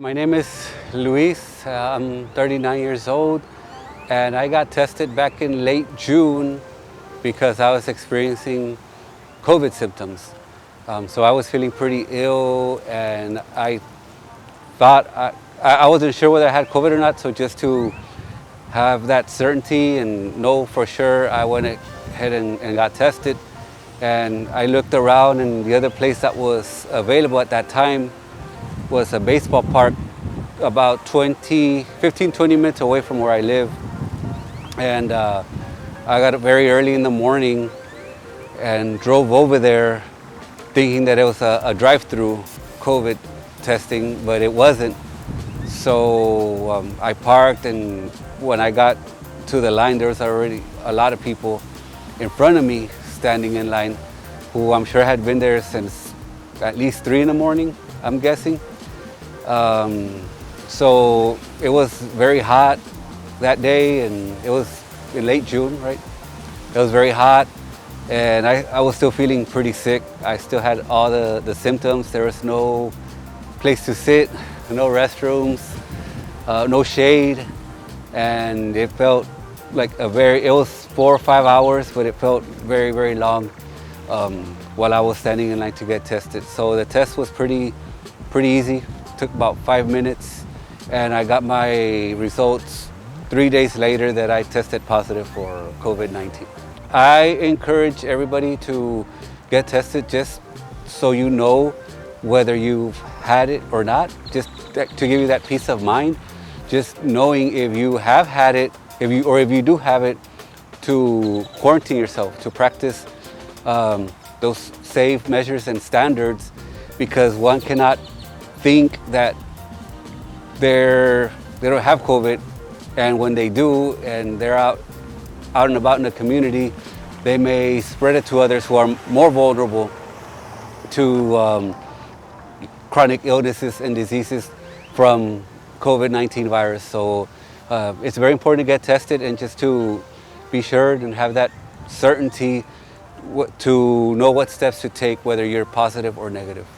My name is Luis. I'm 39 years old, and I got tested back in late June because I was experiencing COVID symptoms. So I was feeling pretty ill, and I thought I wasn't sure whether I had COVID or not. So just to have that certainty and know for sure, I went ahead and got tested. And I looked around, and the other place that was available at that time was a baseball park about 15, 20 minutes away from where I live. And I got up very early in the morning and drove over there thinking that it was a drive-through COVID testing, but it wasn't. So I parked, and when I got to the line, there was already a lot of people in front of me standing in line who I'm sure had been there since at least 3 in the morning, I'm guessing. So it was very hot that day, and it was in late June, right? It was very hot, and I was still feeling pretty sick. I still had all the symptoms. There was no place to sit, no restrooms, no shade, and it felt like it was 4 or 5 hours, but it felt very, very long while I was standing in line to get tested. So the test was pretty easy. Took about 5 minutes, and I got my results 3 days later that I tested positive for COVID-19. I encourage everybody to get tested just so you know whether you've had it or not, just to give you that peace of mind, just knowing if you have had it, if you do have it, to quarantine yourself, to practice those safe measures and standards, because one cannot think that they don't have COVID, and when they do and they're out and about in the community, they may spread it to others who are more vulnerable to chronic illnesses and diseases from COVID-19 virus. So it's very important to get tested and just to be sure and have that certainty to know what steps to take, whether you're positive or negative.